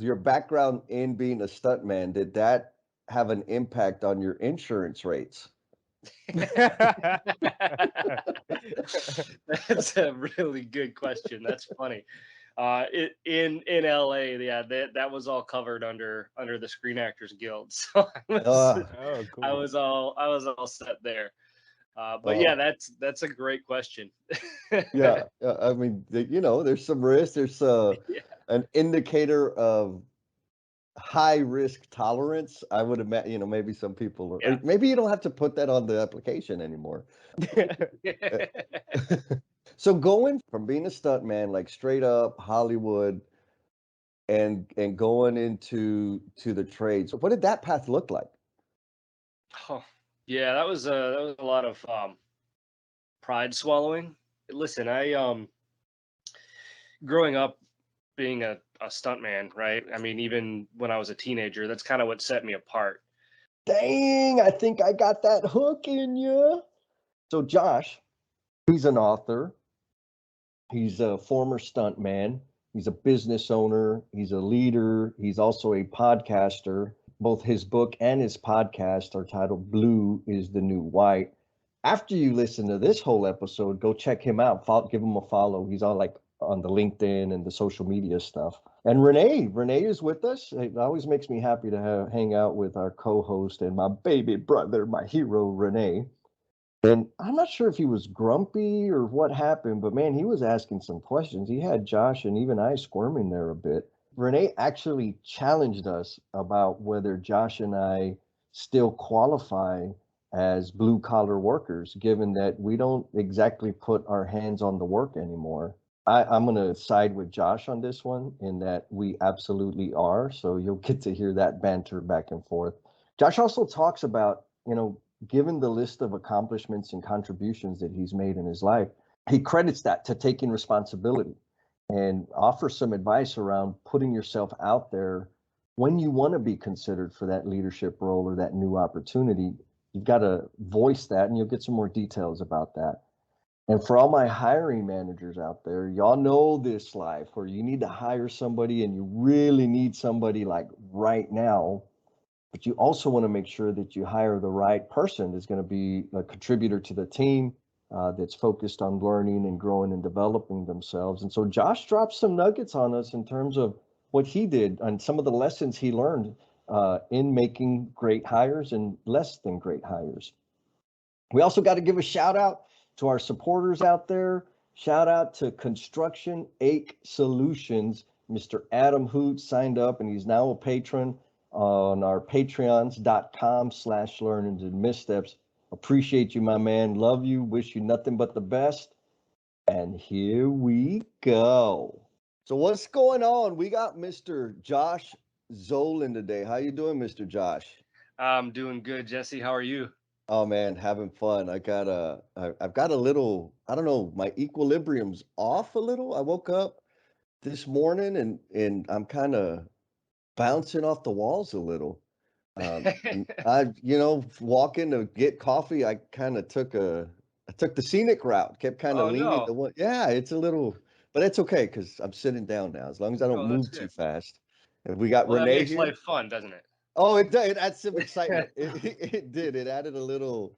your background in being a stuntman, did that have an impact on your insurance rates? That's a really good question. That's funny. In LA, yeah, that was all covered under the Screen Actors Guild, so Uh, Oh, I cool. was all set there. But uh, yeah, that's a great question. yeah, I mean, there's some risk. There's Yeah, an indicator of high risk tolerance. I would imagine, maybe some people, or yeah. maybe you don't have to put that on the application anymore. Uh, So going from being a stuntman, like straight up Hollywood, and going to the trades, what did that path look like? Oh, yeah, that was a lot of pride swallowing. Listen, I growing up being a stuntman, right? I mean, even when I was a teenager, that's kind of what set me apart. Dang, I think I got that hook in you. So Josh, he's an author. He's a former stuntman. He's a business owner. He's a leader. He's also a podcaster. Both his book and his podcast are titled Blue is the New White. After you listen to this whole episode, go check him out. Give him a follow. He's on the LinkedIn and the social media stuff. And Renee is with us. It always makes me happy to hang out with our co-host and my baby brother, my hero, Renee. And I'm not sure if he was grumpy or what happened, but man, he was asking some questions. He had Josh and even I squirming there a bit. Renee actually challenged us about whether Josh and I still qualify as blue collar workers, given that we don't exactly put our hands on the work anymore. I'm going to side with Josh on this one in that we absolutely are. So you'll get to hear that banter back and forth. Josh also talks about, given the list of accomplishments and contributions that he's made in his life, he credits that to taking responsibility and offers some advice around putting yourself out there when you want to be considered for that leadership role or that new opportunity. You've got to voice that, and you'll get some more details about that. And for all my hiring managers out there, y'all know this life where you need to hire somebody and you really need somebody like right now, but you also want to make sure that you hire the right person that's going to be a contributor to the team, that's focused on learning and growing and developing themselves. And so Josh dropped some nuggets on us in terms of what he did and some of the lessons he learned in making great hires and less than great hires. We also got to give a shout out to our supporters out there. Shout out to Construction Ache Solutions. Mr. Adam Hoot signed up and he's now a patron on our patreons.com/learnings and missteps. Appreciate you, my man. Love you. Wish you nothing but the best. And here we go. So what's going on? We got Mr. Josh Zolin today. How you doing, Mr. Josh? I'm doing good, Jesse. How are you? Oh man, having fun. I've got a little, I don't know, my equilibrium's off a little. I woke up this morning and I'm kind of bouncing off the walls a little. And walking to get coffee, I took the scenic route, kept kind of Oh leaning no. the one. Yeah, it's a little, but it's okay because I'm sitting down now. As long as I don't Oh, that's move too good. fast. And we got Well, that Renee makes here. life fun, doesn't it? Oh, it adds some excitement. It did. It added a little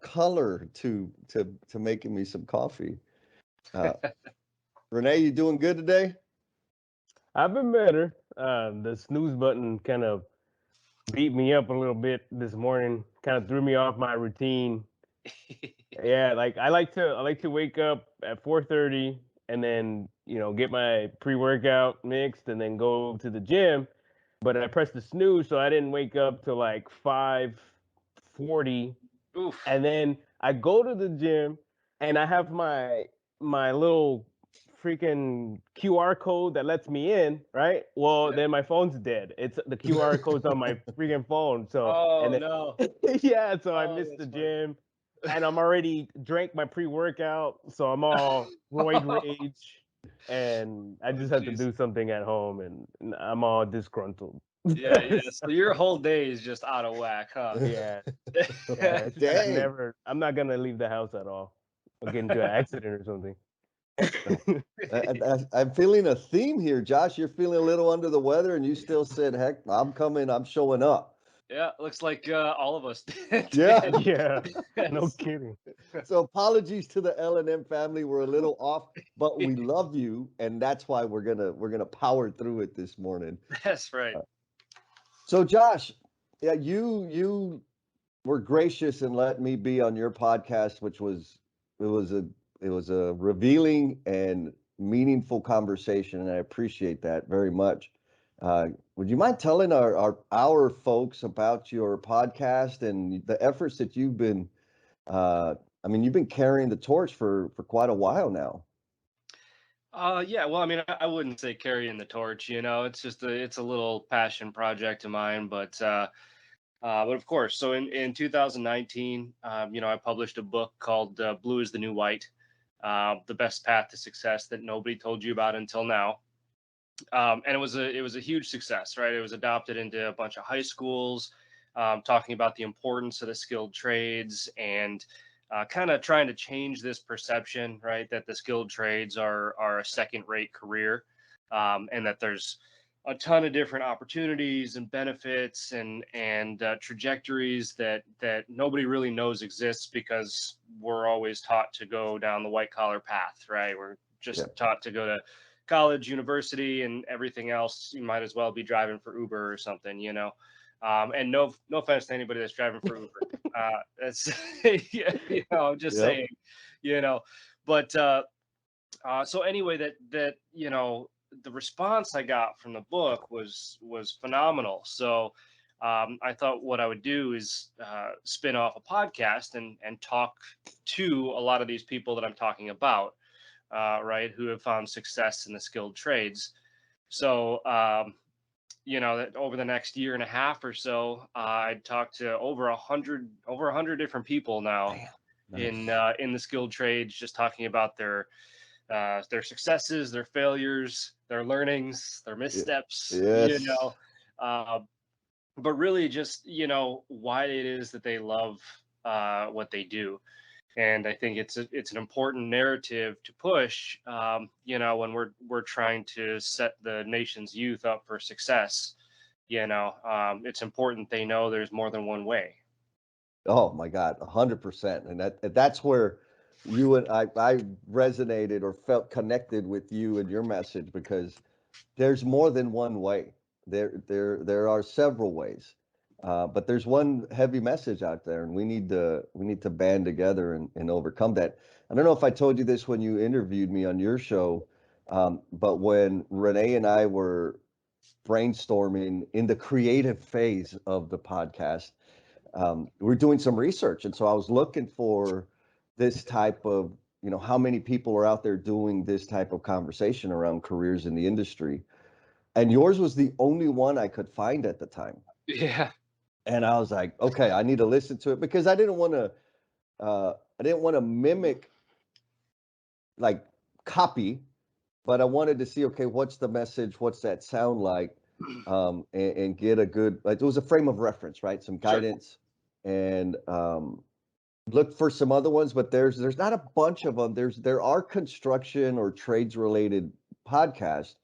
color to making me some coffee. Uh, Renee, you doing good today? I've been better. The snooze button kind of beat me up a little bit this morning. Kind of threw me off my routine. Yeah, like I like to wake up at 4:30 and then get my pre-workout mixed and then go to the gym. But I pressed the snooze, so I didn't wake up till like 5:40, Oof. and then I go to the gym and I have my little freaking QR code that lets me in, right? Well, Yeah. then my phone's dead. It's the QR code's on my freaking phone. So Oh and no. then yeah, so I Oh, missed the that's funny. gym and I'm already drank my pre-workout, so I'm all roid rage and I Oh just have to jeez. do something at home and I'm all disgruntled. Yeah, yeah. So your whole day is just out of whack, huh? Yeah. Yeah, it's Dang. never. I'm not gonna leave the house at all or get into an accident or something. I'm feeling a theme here, Josh. You're feeling a little under the weather, and you still said, "Heck, I'm coming. I'm showing up." Yeah, looks like all of us did. Yeah. Yeah, no Yes. kidding. So apologies to the L&M family. We're a little off, but we love you, and that's why we're gonna power through it this morning. That's right. So Josh, yeah, you were gracious and let me be on your podcast, which was it was a it was a revealing and meaningful conversation, and I appreciate that very much. Would you mind telling our folks about your podcast and the efforts that you've been I mean, you've been carrying the torch for quite a while now. Yeah, well, I mean, I wouldn't say carrying the torch, it's just it's a little passion project of mine, but of course, so in 2019, I published a book called Blue is the New White, the best path to success that nobody told you about until now. And it was a huge success, right? It was adopted into a bunch of high schools, talking about the importance of the skilled trades and kind of trying to change this perception, right, that the skilled trades are a second-rate career, and that there's a ton of different opportunities and benefits and trajectories that nobody really knows exists because we're always taught to go down the white collar path, right? We're Yeah. just taught to go to college, university, and everything else. You might as well be driving for Uber or something. And no offense to anybody that's driving for Uber. That's yeah, I'm just Yep. saying, you know. But so anyway, the response I got from the book was phenomenal. So I thought what I would do is spin off a podcast and talk to a lot of these people that I'm talking about, right, who have found success in the skilled trades. So, that over the next year and a half or so, I talked to over a hundred different people now Damn. in Nice. in the skilled trades, just talking about their successes, their failures, their learnings, their Yeah. missteps, Yes. uh, but really just why it is that they love what they do. And I think it's an important narrative to push, when we're trying to set the nation's youth up for success. It's important they know there's more than one way. Oh my God, 100%. And that's where you and I resonated or felt connected with you and your message because there's more than one way. There are several ways. But there's one heavy message out there, and we need to band together and overcome that. I don't know if I told you this when you interviewed me on your show, but when Renee and I were brainstorming in the creative phase of the podcast, we're doing some research, and so I was looking for this type of, how many people are out there doing this type of conversation around careers in the industry, and yours was the only one I could find at the time. Yeah. And I was like, okay, I need to listen to it because I didn't want to mimic, like, copy, but I wanted to see, okay, what's the message? What's that sound like? And get a good, like, it was a frame of reference, right? Some Sure. guidance, and look for some other ones, but there's not a bunch of them. There are construction or trades related podcasts,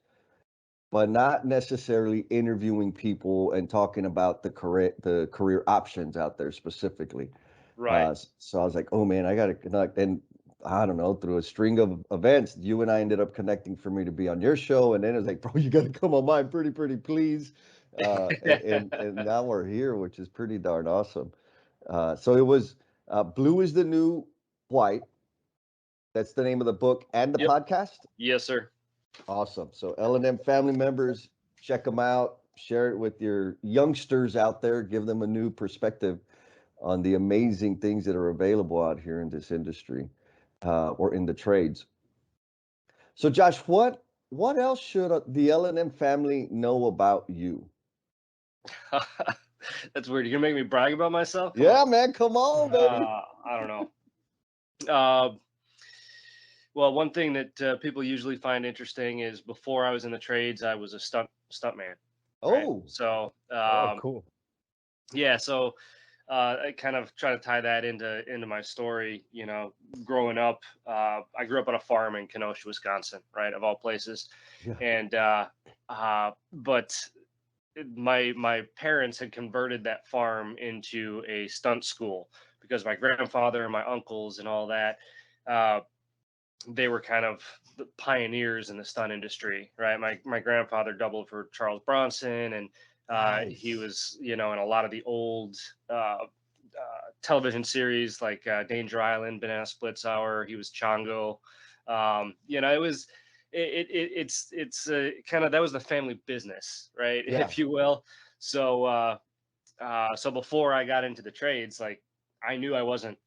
but not necessarily interviewing people and talking about the career options out there specifically. Right. So I was like, oh man, I got to connect. And I don't know, through a string of events, you and I ended up connecting for me to be on your show. And then it was like, bro, you got to come on mine, pretty please. And now we're here, which is pretty darn awesome. So it was Blue is the New White. That's the name of the book and the Yep. podcast. Yes, sir. Awesome. So L&M family members, check them out. Share it with your youngsters out there. Give them a new perspective on the amazing things that are available out here in this industry, or in the trades. So, Josh, what else should the L&M family know about you? That's weird. You're gonna make me brag about myself? Come Yeah, on. man, come on, baby. I don't know. Well, one thing that people usually find interesting is before I was in the trades, I was a stuntman, right? Oh, So Oh, cool. yeah, so I kind of try to tie that into my story. Growing up, I grew up on a farm in Kenosha, Wisconsin, right, of all places, Yeah. and but my parents had converted that farm into a stunt school because my grandfather and my uncles and all that. Uh, they were kind of the pioneers in the stunt industry, right? My grandfather doubled for Charles Bronson, and he Nice. was, in a lot of the old television series like Danger Island, Banana Splits Hour. He was Chongo. It was it's kind of, that was the family business, right? Yeah. If you will. So before I got into the trades, like, I knew I wasn't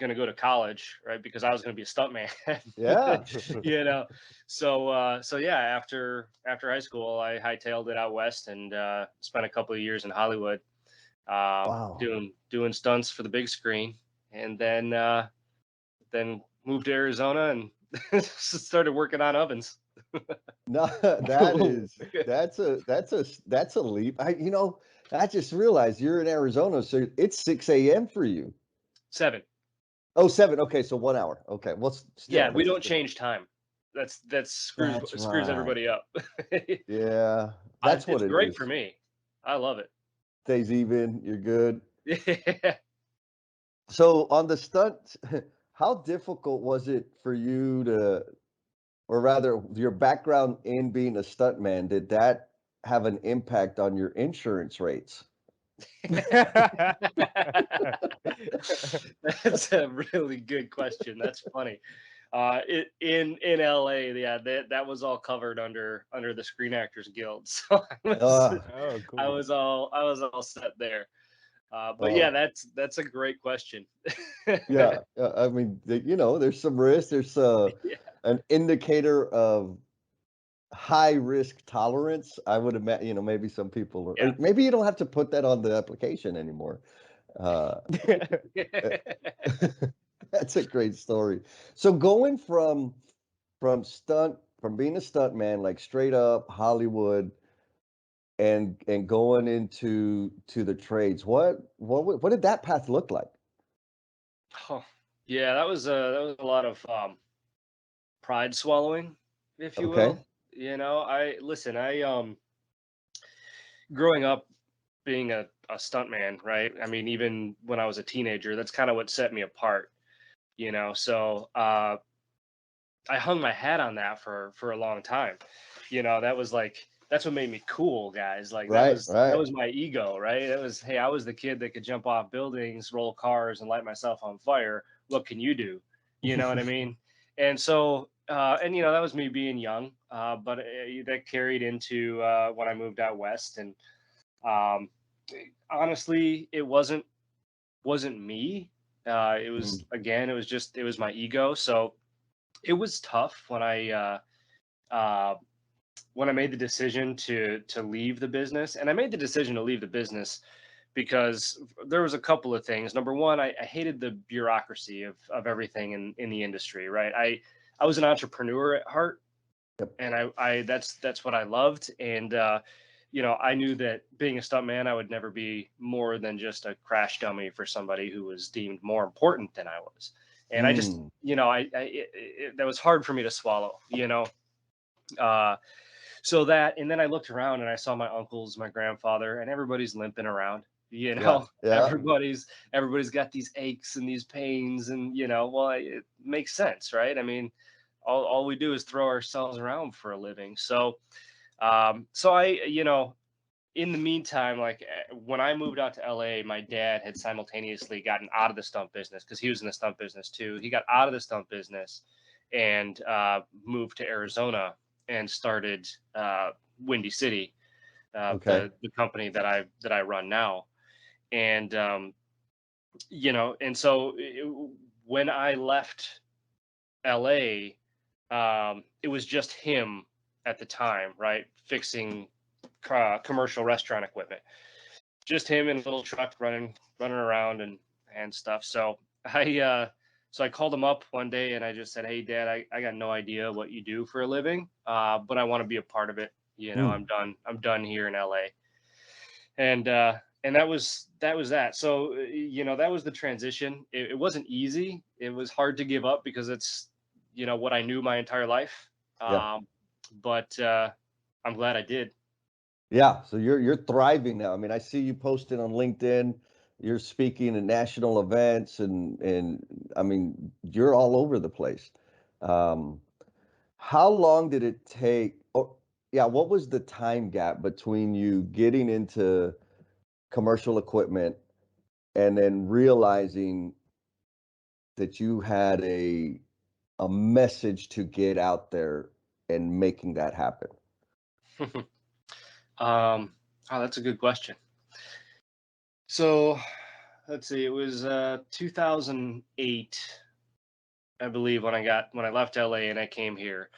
going to go to college, right? Because I was going to be a stuntman, Yeah. you know. So yeah, after high school, I hightailed it out west and spent a couple of years in Hollywood, Wow. doing stunts for the big screen, and then moved to Arizona and started working on ovens. No, that's a leap. I just realized you're in Arizona, so it's 6 a.m. for you. 7. Oh, 7. Okay, so 1 hour. Okay. Well, Yeah, still, we that's don't still. change time. That's That's screws right. everybody up. Yeah, that's what It's it great for is. me. I love it. Stays even, you're good. Yeah. So on the stunt, how difficult was it for you to, or rather, your background in being a stuntman, did that have an impact on your insurance rates? That's a really good question. That's funny. In LA, yeah, that was all covered under the Screen Actors Guild, so Uh, Oh, I cool. was all set there. But yeah, oh, that's a great question. yeah. I mean, there's some risk. There's Yeah. an indicator of high risk tolerance. I would imagine, maybe some people, or maybe you don't have to put that on the application anymore. Uh, eh, that's a great story. So going from being a stunt man, like straight up Hollywood, and going to the trades, what did that path look like? Oh, yeah, that was a lot of pride swallowing, if you Okay. will. I listen. I growing up being a stuntman, right? I mean, even when I was a teenager, that's kind of what set me apart. So I hung my hat on that for a long time. That was like, that's what made me cool, guys. Like, that Right, was that right. was my ego, right? It was, hey, I was the kid that could jump off buildings, roll cars, and light myself on fire. What can you do? You know what I mean? And so, that was me being young, but that carried into when I moved out west. And um, honestly, it wasn't me. It was, Mm, again, it was my ego. So it was tough uh, when I made the decision to leave the business. And I made the decision to leave the business because there was a couple of things. Number one, I hated the bureaucracy of everything in the industry. Right, I was an entrepreneur at heart, yep. and I that's what I loved. And I knew that being a stuntman, I would never be more than just a crash dummy for somebody who was deemed more important than I was. And I just, Mm, that was hard for me to swallow. Uh, so that, and then I looked around and I saw my uncles, my grandfather, and everybody's limping around. yeah, yeah. Everybody's got these aches and these pains, and well, it makes sense, right? I mean, all we do is throw ourselves around for a living. So I, in the meantime, like, when I moved out to LA, my dad had simultaneously gotten out of the stunt business because he was in the stunt business too. He got out of the stunt business and moved to Arizona and started Windy City, Okay. the company that I run now. And and so when I left LA, it was just him at the time, right, fixing commercial restaurant equipment. Just him in a little truck running around and stuff. So I called him up one day and I just said, "Hey, Dad, I got no idea what you do for a living, but I want to be a part of it. Mm, I'm done here in LA." And and that was that. So that was the transition. It wasn't easy. It was hard to give up because it's what I knew my entire life. Yeah. But I'm glad I did. Yeah. So you're thriving now. I mean, I see you posting on LinkedIn. You're speaking at national events, and I mean, you're all over the place. Um, how long did it take? Oh, yeah. What was the time gap between you getting into commercial equipment and then realizing that you had a message to get out there and making that happen? Oh, that's a good question. So let's see. It was 2008, I believe, when I left LA and I came here,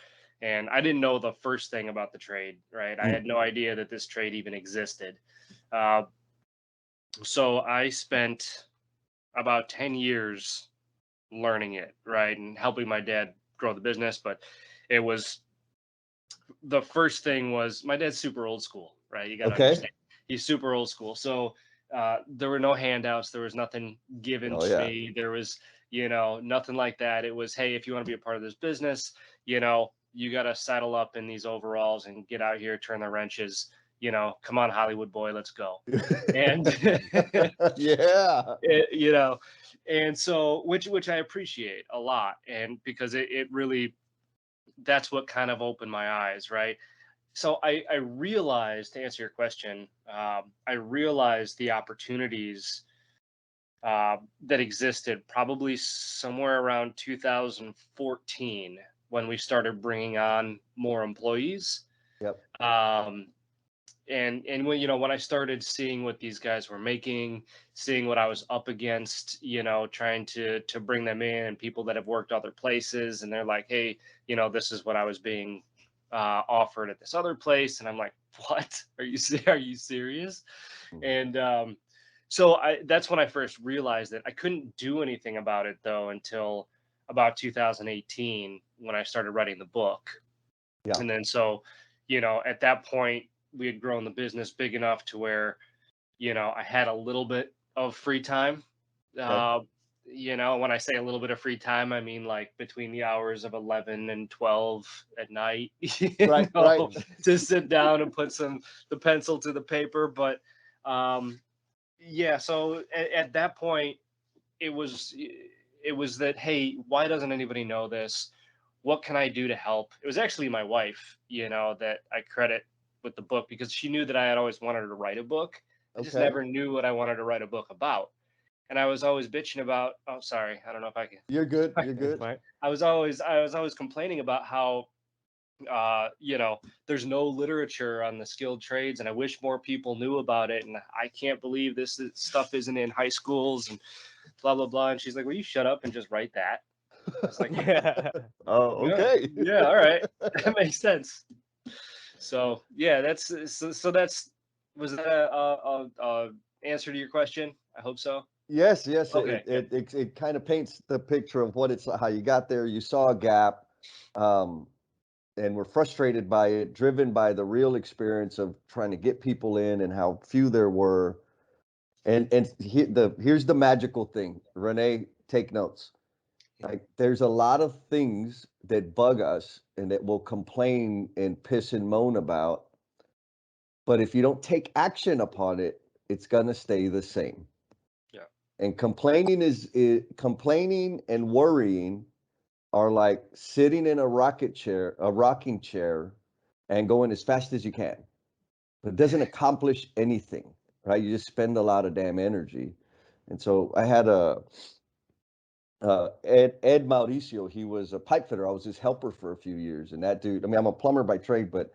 and I didn't know the first thing about the trade. Right, I Mm. had no idea that this trade even existed. Uh, so I spent about 10 years learning it, right, and helping my dad grow the business. But it was the first thing was my dad's super old school, right? You got to Okay. understand, he's super old school. So there were no handouts, there was nothing given Oh to yeah. me, there was nothing like that. It was, hey, if you want to be a part of this business, you got to saddle up in these overalls and get out here, turn the wrenches. Come on, Hollywood boy, let's go. And Yeah. you know and so which I appreciate a lot, and because it really, that's what kind of opened my eyes, right? So I realized, to answer your question, I realized the opportunities that existed probably somewhere around 2014 when we started bringing on more employees. Yep. um, and when when I started seeing what these guys were making, seeing what I was up against, trying to bring them in, and people that have worked other places, and they're like, hey, this is what I was being offered at this other place, and I'm like, what? Are you serious? Mm. And so that's when I first realized that I couldn't do anything about it, though, until about 2018, when I started writing the book. Yeah. And then so, at that point, we had grown the business big enough to where, I had a little bit of free time. Okay. Uh, when I say a little bit of free time, I mean like between the hours of 11 and 12 at night, Right. Right. to sit down and put the pencil to the paper. But yeah, so at that point, it was that, hey, why doesn't anybody know this? What can I do to help? It was actually my wife, that I credit with the book, because she knew that I had always wanted to write a book. I just Okay. never knew what I wanted to write a book about. And I was always bitching about, oh, sorry, I don't know if I can. You're good. You're It's good. fine. I was always complaining about how there's no literature on the skilled trades, and I wish more people knew about it, and I can't believe stuff isn't in high schools, and blah blah blah. And she's like, will you shut up and just write that? I was like, Yeah. Oh, yeah, okay. yeah, all right. That makes sense. So yeah, that's was that a answer to your question? I hope so. Yes, yes, Okay, good. it kind of paints the picture of what it's how you got there. You saw a gap, um, and were frustrated by it, driven by the real experience of trying to get people in and how few there were. And here's the magical thing, Renee, take notes. Like there's a lot of things that bug us and that we'll complain and piss and moan about, but if you don't take action upon it, it's gonna stay the same. Yeah. And complaining and worrying are like sitting in a rocking chair, and going as fast as you can. But it doesn't accomplish anything, right? You just spend a lot of damn energy. And so I had Ed Mauricio. He was a pipe fitter. I was his helper for a few years, and that dude. I mean, I'm a plumber by trade, but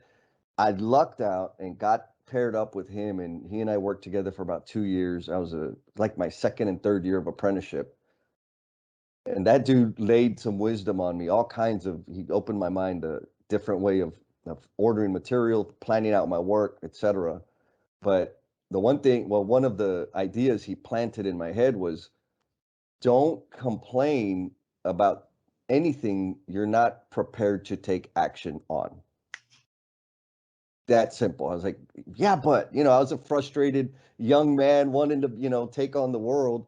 I lucked out and got paired up with him, and he and I worked together for about 2 years. I was like my second and third year of apprenticeship, and that dude laid some wisdom on me. All kinds of. He opened my mind to different way of ordering material, planning out my work, etc. But the one thing, well, one of the ideas he planted in my head was don't complain about anything you're not prepared to take action on. that simple. I was like, yeah, but I was a frustrated young man wanting to, take on the world,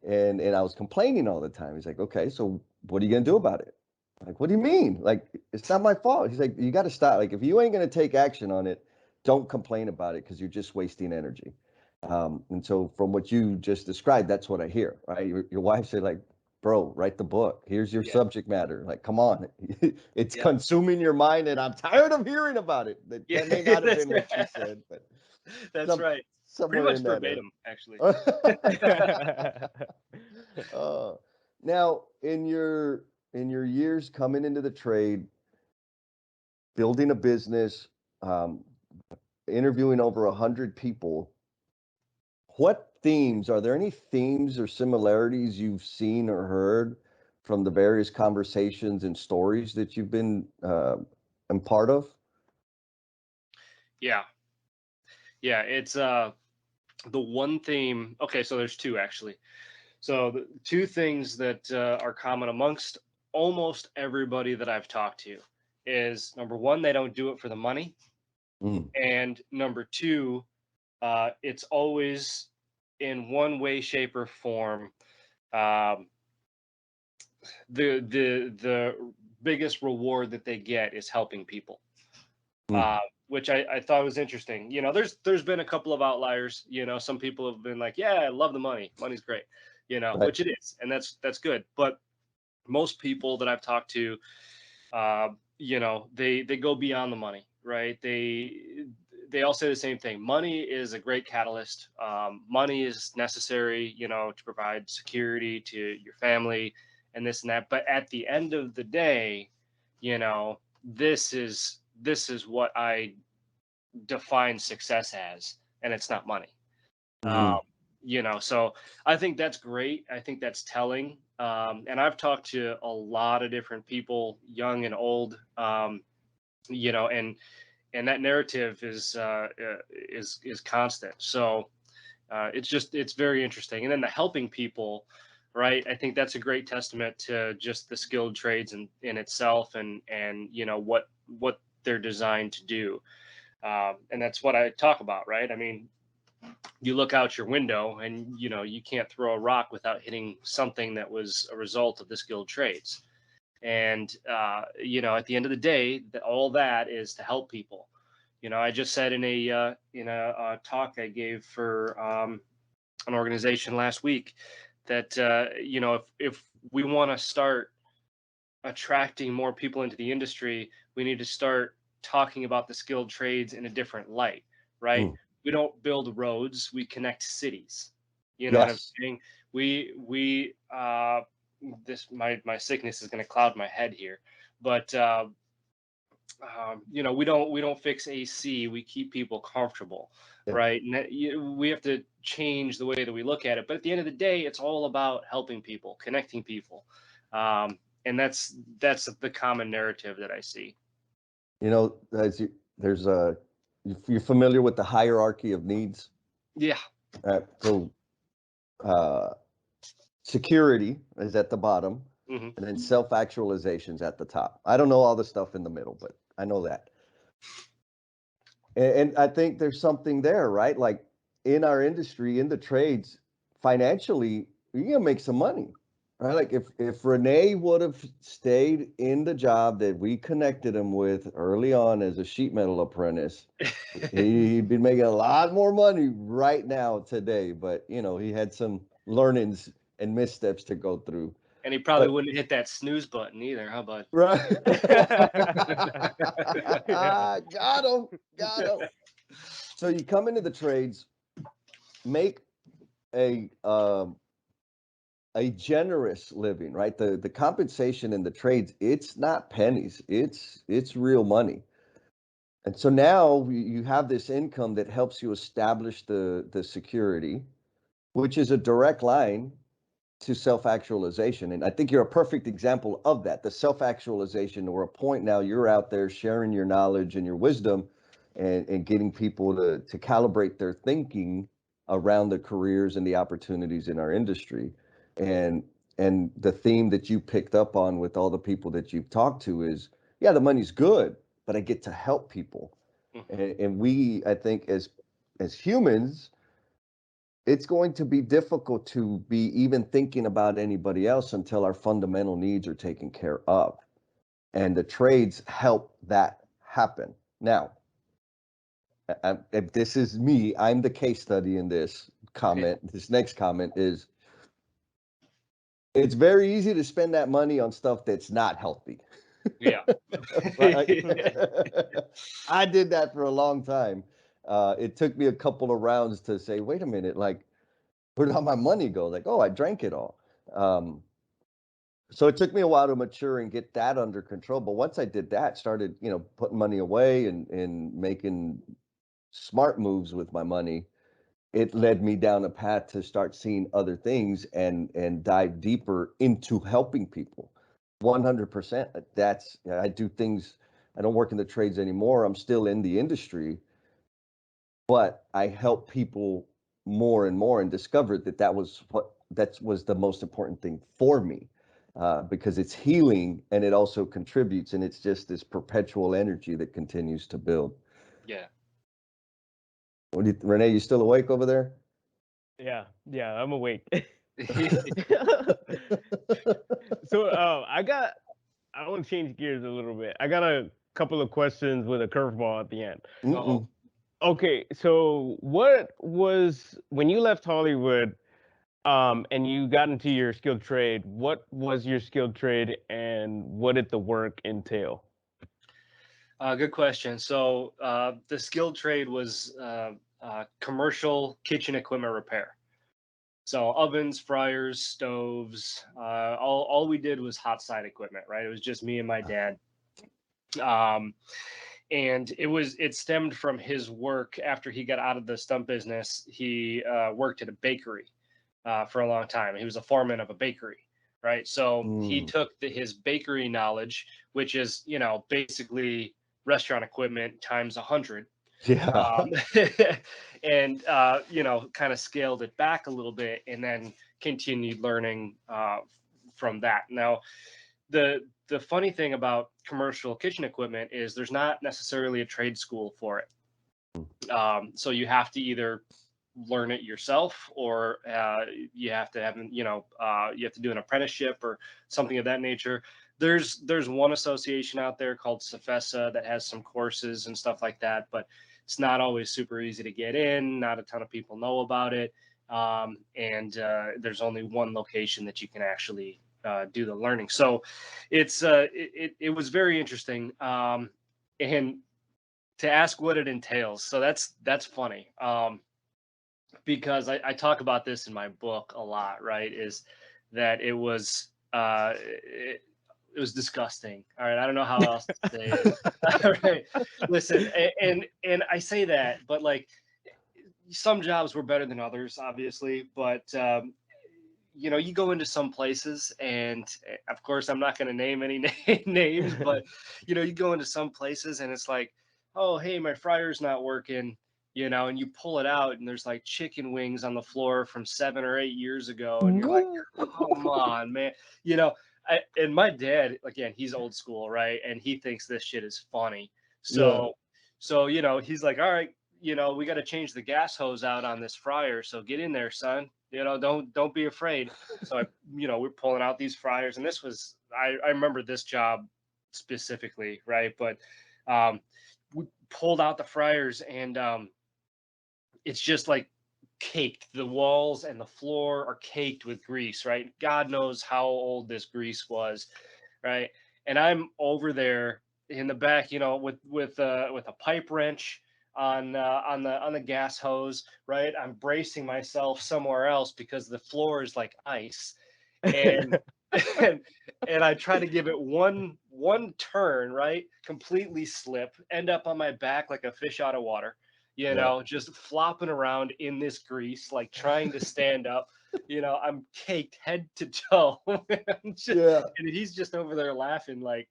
and I was complaining all the time. He's like, okay, so what are you gonna do about it? I'm like, what do you mean? Like, it's not my fault. He's like, you got to stop. Like, if you ain't gonna take action on it, don't complain about it because you're just wasting energy. And so, from what you just described, that's what I hear. Right? Your wife said, like, bro, write the book. Here's your subject matter. Like, come on, it's consuming your mind, and I'm tired of hearing about it. That may not have been what she said, but that's right. Pretty Somewhere much in that verbatim, actually. Now, in your years coming into the trade, building a business, interviewing over 100 people, what themes are there? Any themes or similarities you've seen or heard from the various conversations and stories that you've been and part of? Yeah, it's the one theme. Okay, so there's two actually. So the two things that are common amongst almost everybody that I've talked to is, number one, they don't do it for the money, and number two, it's always in one way, shape, or form. Um, the biggest reward that they get is helping people. Which I thought was interesting. There's been a couple of outliers. Some people have been like, yeah, I love the money. Money's great. Right. Which it is, and that's good. But most people that I've talked to, they go beyond the money, right? They all say the same thing. Money is a great catalyst. Money is necessary, to provide security to your family and this and that. But at the end of the day, this is what I define success as, and it's not money. So I think that's great. I think that's telling. And I've talked to a lot of different people, young and old, and that narrative is constant. So it's very interesting. And then the helping people, right? I think that's a great testament to just the skilled trades in itself, and what they're designed to do. And that's what I talk about, right? I mean, you look out your window and you can't throw a rock without hitting something that was a result of the skilled trades. And at the end of the day, all that is to help people. I just said in a talk I gave for an organization last week that if we want to start attracting more people into the industry, we need to start talking about the skilled trades in a different light, right? We don't build roads, we connect cities. You know what I'm saying? We this my sickness is going to cloud my head here, but we don't fix AC, we keep people comfortable, right? And we have to change the way that we look at it. But at the end of the day, it's all about helping people, connecting people, and that's the common narrative that I see. There's you're familiar with the hierarchy of needs? Yeah. So security is at the bottom, Mm-hmm. and then self-actualization's at the top. I don't know all the stuff in the middle, but I know that. And I think there's something there, right? Like, in our industry, in the trades, financially, you're gonna make some money, right? Like, if Renee would have stayed in the job that we connected him with early on as a sheet metal apprentice, he'd be making a lot more money right now today. But he had some learnings and missteps to go through. And he probably wouldn't hit that snooze button either, huh, bud? Right. Got him. So you come into the trades, make a generous living, right? The compensation in the trades, it's not pennies, it's real money. And so now you have this income that helps you establish the security, which is a direct line to self-actualization. And I think you're a perfect example of that, the self-actualization, or a point now you're out there sharing your knowledge and your wisdom, and getting people to calibrate their thinking around the careers and the opportunities in our industry. And the theme that you picked up on with all the people that you've talked to is, yeah, the money's good, but I get to help people. And we, I think, as humans, it's going to be difficult to be even thinking about anybody else until our fundamental needs are taken care of. And the trades help that happen. Now, if this is me, I'm the case study in this comment. This next comment is, it's very easy to spend that money on stuff that's not healthy. Yeah. Right? I did that for a long time. It took me a couple of rounds to say, wait a minute, like, where did all my money go? Like, oh, I drank it all. So it took me a while to mature and get that under control. But once I did that, started, putting money away and making smart moves with my money, it led me down a path to start seeing other things and dive deeper into helping people. 100%. I do things. I don't work in the trades anymore. I'm still in the industry, but I help people more and more, and discovered that was the most important thing for me, because it's healing and it also contributes, and it's just this perpetual energy that continues to build. Yeah. Renee, you still awake over there? Yeah, I'm awake. So I want to change gears a little bit. I got a couple of questions with a curveball at the end. Mm-mm. Okay, so what was when you left Hollywood, and you got into your skilled trade? What was your skilled trade, and what did the work entail? Good question. So the skilled trade was commercial kitchen equipment repair. So ovens, fryers, stoves, all we did was hot side equipment, right? It was just me and my dad. And it stemmed from his work after he got out of the stunt business. He worked at a bakery for a long time. He was a foreman of a bakery, right? So he took his bakery knowledge, which is, basically restaurant equipment times 100. Yeah. And kind of scaled it back a little bit, and then continued learning from that. Now, the funny thing about commercial kitchen equipment is there's not necessarily a trade school for it. So you have to either learn it yourself, or you have to have you have to do an apprenticeship or something of that nature. There's one association out there called Cefesa that has some courses and stuff like that, but it's not always super easy to get in. Not a ton of people know about it, and there's only one location that you can actually do the learning. So it was very interesting, and to ask what it entails. So that's funny. Because I talk about this in my book a lot, right? Is that it was disgusting. All right, I don't know how else to say it. All right, listen, and I say that, but like some jobs were better than others, obviously, but you go into some places, and of course, I'm not going to name any names, but you go into some places, and it's like, oh, hey, my fryer's not working, and you pull it out, and there's like chicken wings on the floor from 7 or 8 years ago, and you're like, come on, man, you know. And my dad, again, he's old school, right? And he thinks this shit is funny. Yeah. So he's like, all right, we got to change the gas hose out on this fryer. So get in there, son. Don't be afraid. So we're pulling out these fryers, and this was I remember this job specifically, right? But we pulled out the fryers, and it's just like caked. The walls and the floor are caked with grease, right? God knows how old this grease was, right? And I'm over there in the back, with a pipe wrench on the gas hose, right? I'm bracing myself somewhere else because the floor is like ice, and and, and I try to give it one turn, right? Completely slip, end up on my back like a fish out of water, just flopping around in this grease, like trying to stand up. I'm caked head to toe. Yeah. And he's just over there laughing, like,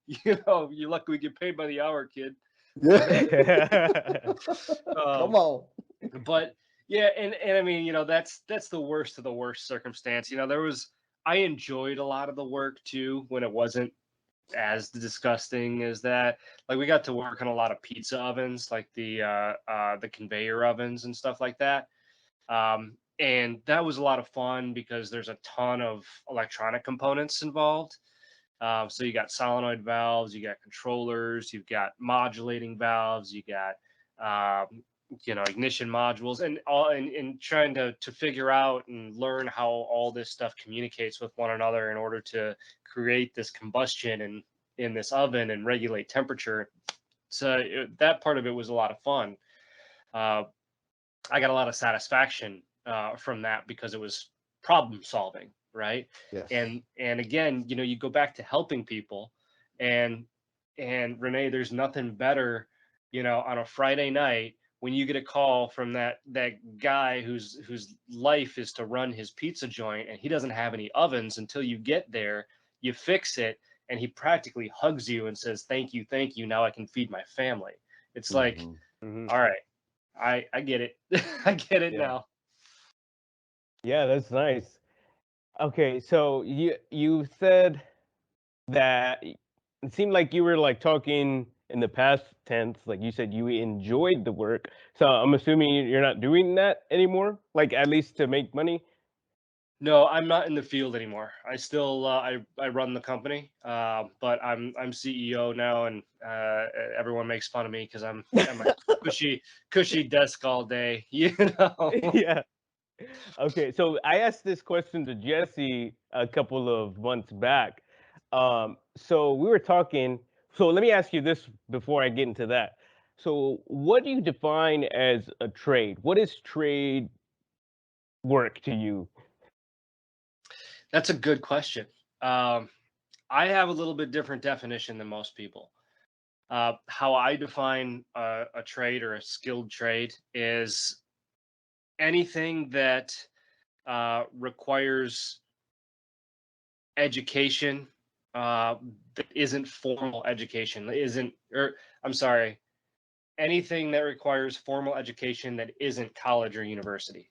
you're lucky we get paid by the hour, kid. Yeah. Um, Come on. but yeah, and I mean, that's the worst of the worst circumstance. I enjoyed a lot of the work too when it wasn't as disgusting as that. Like we got to work on a lot of pizza ovens, like the conveyor ovens and stuff like that. And that was a lot of fun because there's a ton of electronic components involved. So you got solenoid valves, you got controllers, you've got modulating valves, you got ignition modules, and all, and trying to figure out and learn how all this stuff communicates with one another in order to create this combustion and in this oven and regulate temperature. So that part of it was a lot of fun. I got a lot of satisfaction from that because it was problem solving, right? Yes. And again, you go back to helping people, and Renee, there's nothing better, on a Friday night when you get a call from that guy whose life is to run his pizza joint, and he doesn't have any ovens until you get there. You fix it, and he practically hugs you and says, thank you, now I can feed my family. It's like, Mhm. all right, I get it. I get it Yeah. now. Yeah, that's nice. Okay, so you said that it seemed like you were like talking in the past tense, like you said you enjoyed the work. So I'm assuming you're not doing that anymore, like at least to make money. No, I'm not in the field anymore. I still I run the company, but I'm CEO now, and everyone makes fun of me because I'm at my cushy desk all day. Yeah. Okay, so I asked this question to Jesse a couple of months back. So we were talking. So let me ask you this before I get into that. So, what do you define as a trade? What is trade work to you? That's a good question. I have a little bit different definition than most people. How I define a trade or a skilled trade is anything that requires education that isn't formal education, I'm sorry, anything that requires formal education that isn't college or university.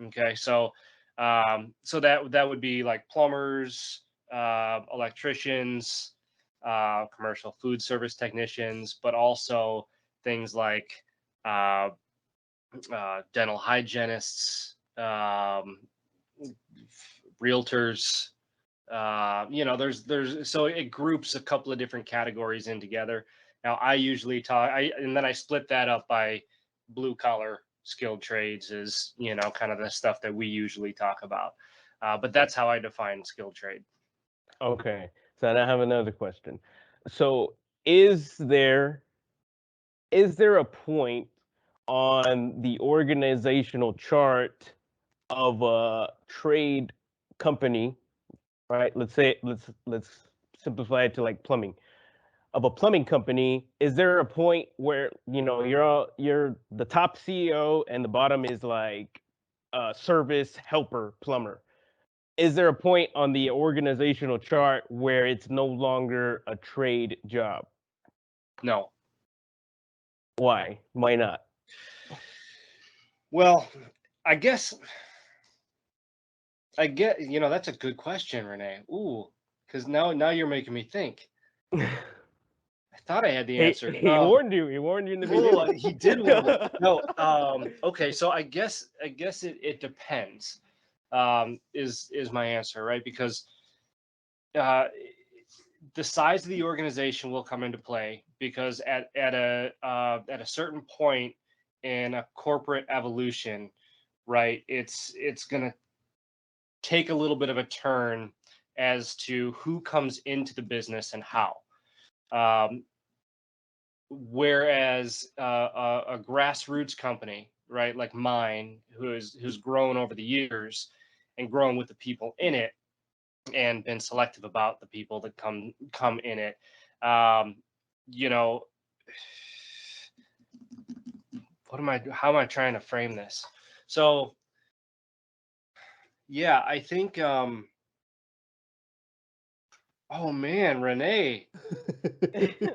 Okay, so that would be like plumbers, electricians, commercial food service technicians, but also things like uh, dental hygienists, realtors. There's so it groups a couple of different categories in together. Now I usually talk, and then I split that up by blue collar skilled trades is kind of the stuff that we usually talk about. But that's how I define skilled trade. Okay, so I have another question. So, is there is there a point on the organizational chart of a trade company, right? Let's simplify it to like plumbing. Of a plumbing company, is there a point where you're the top CEO and the bottom is like a service helper plumber? Is there a point on the organizational chart where it's no longer a trade job? No. Why? Why not? Well, I guess I get, that's a good question, Renee. Ooh, because now you're making me think. I thought I had the answer. He warned you. He warned you in the Oh, beginning. he did warn me. No. Okay. So I guess it depends. Is my answer, right? Because uh, the size of the organization will come into play because at a certain point in a corporate evolution, right? It's gonna take a little bit of a turn as to who comes into the business and how. Um, Whereas a grassroots company, right, like mine, who's grown over the years and grown with the people in it, and been selective about the people that come in it, um, you know, how am I trying to frame this? So yeah, I think. Oh man, Renee,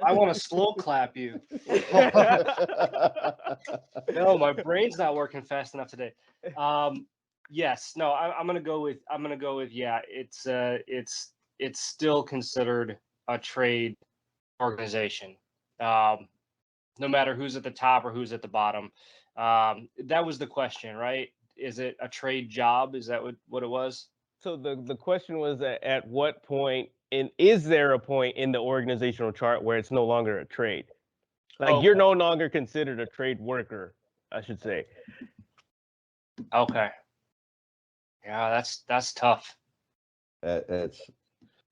I want to slow clap you. No, my brain's not working fast enough today. Yes, no, I'm gonna go with yeah. It's still considered a trade organization, no matter who's at the top or who's at the bottom. That was the question, right? Is it a trade job? Is that what it was? So the question was at what point is there a point in the organizational chart where it's no longer a trade? Like you're Okay. no longer considered a trade worker, I should say. Okay. Yeah, that's tough. It's,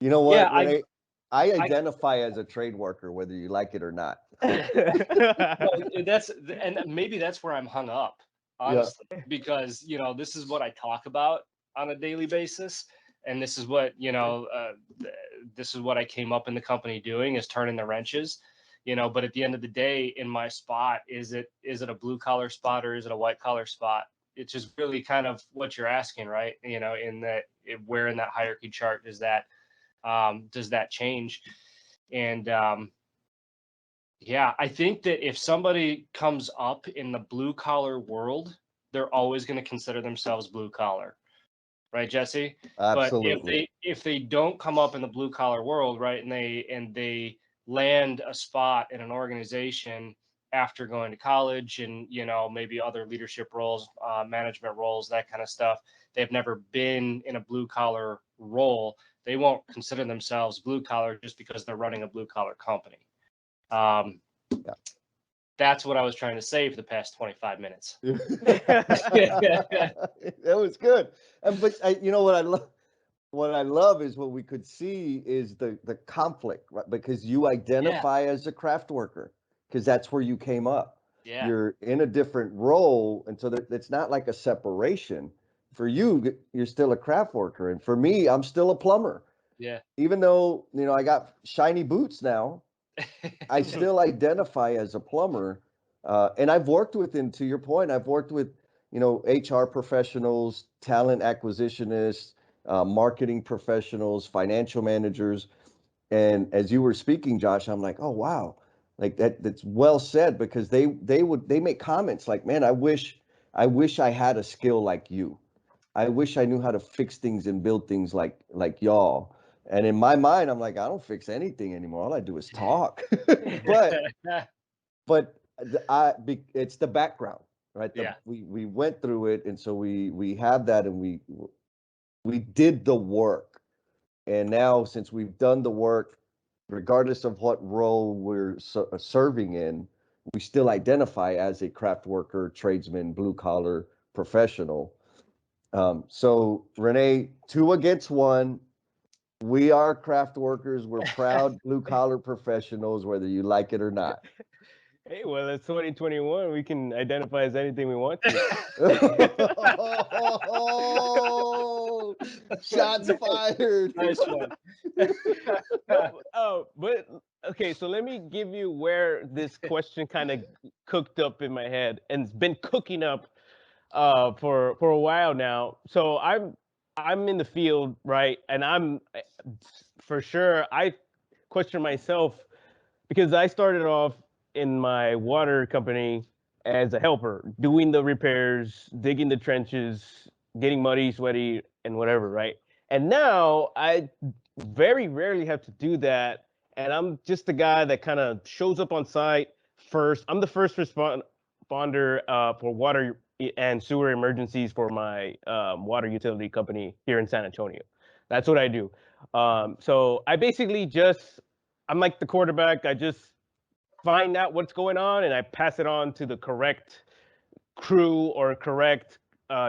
you know Yeah, what, Renee? I identify as a trade worker, whether you like it or not. that's and maybe that's where I'm hung up, honestly, because this is what I talk about on a daily basis, and this is what this is what I came up in the company doing, is turning the wrenches. But at the end of the day, in my spot, is it a blue collar spot or is it a white collar spot? It's just really kind of what you're asking, right? In that, where in that hierarchy chart does that change? And yeah, I think that if somebody comes up in the blue collar world, they're always going to consider themselves blue collar, right, Jesse? Absolutely. But if they don't come up in the blue collar world, right, and they land a spot in an organization after going to college and maybe other leadership roles, management roles, that kind of stuff, they've never been in a blue collar role, they won't consider themselves blue collar just because they're running a blue collar company. Yeah. That's what I was trying to say for the past 25 minutes. That was good. But you know what I love? What I love is what we could see is the conflict, right? Because you identify as a craft worker, because that's where you came up. Yeah. You're in a different role, and so it's not like a separation. For you, you're still a craft worker, and for me, I'm still a plumber. Yeah. Even though I got shiny boots now, I still identify as a plumber. And I've worked with, and to your point, I've worked with, HR professionals, talent acquisitionists, marketing professionals, financial managers. And as you were speaking, Josh, I'm like, oh, wow. Like that's well said, because they make comments like, man, I wish I had a skill like you. I wish I knew how to fix things and build things like y'all. And in my mind, I'm like, I don't fix anything anymore. All I do is talk. but it's the background, right? Yeah. We went through it, and so we have that, and we did the work. And now, since we've done the work, regardless of what role we're serving in, we still identify as a craft worker, tradesman, blue collar professional. So Renee, 2 against 1. We are craft workers. We're proud blue collar professionals, whether you like it or not. Hey, well, it's 2021. We can identify as anything we want to. Oh, shots fired. Nice one. But okay, so let me give you where this question kind of cooked up in my head, and it's been cooking up for a while now. So I'm in the field, right? And I'm for sure I question myself, because I started off in my water company as a helper, doing the repairs, digging the trenches, getting muddy, sweaty, and whatever, right? And now I very rarely have to do that. And I'm just the guy that kind of shows up on site first. I'm the first responder for water and sewer emergencies for my water utility company here in San Antonio. That's what I do. So I basically I'm like the quarterback. I just find out what's going on and I pass it on to the correct crew or correct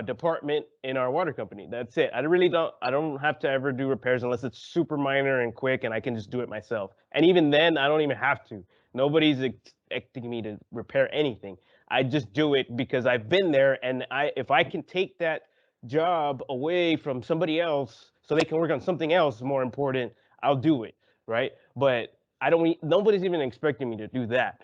department in our water company. That's it. I don't have to ever do repairs unless it's super minor and quick and I can just do it myself. And even then, I don't even have to. Nobody's expecting me to repair anything. I just do it because I've been there, and if I can take that job away from somebody else so they can work on something else more important, I'll do it, right? But nobody's even expecting me to do that.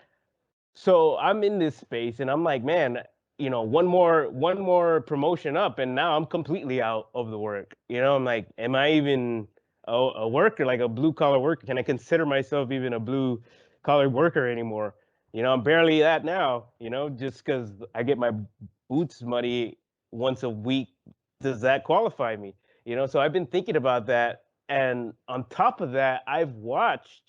So I'm in this space and I'm like, man, one more promotion up and now I'm completely out of the work. I'm like, am I even a worker, like a blue collar worker? Can I consider myself even a blue collar worker anymore? I'm barely that now, just because I get my boots muddy once a week. Does that qualify me? So I've been thinking about that And on top of that, I'm watching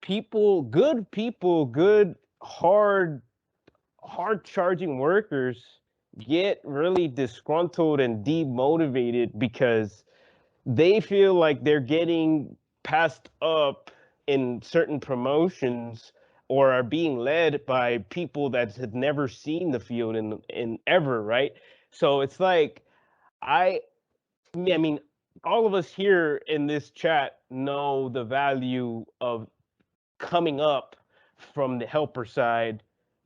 people, good, hard charging workers get really disgruntled and demotivated because they feel like they're getting passed up in certain promotions or are being led by people that had never seen the field in ever, right? So it's like I I mean, all of us here in this chat know the value of coming up from the helper side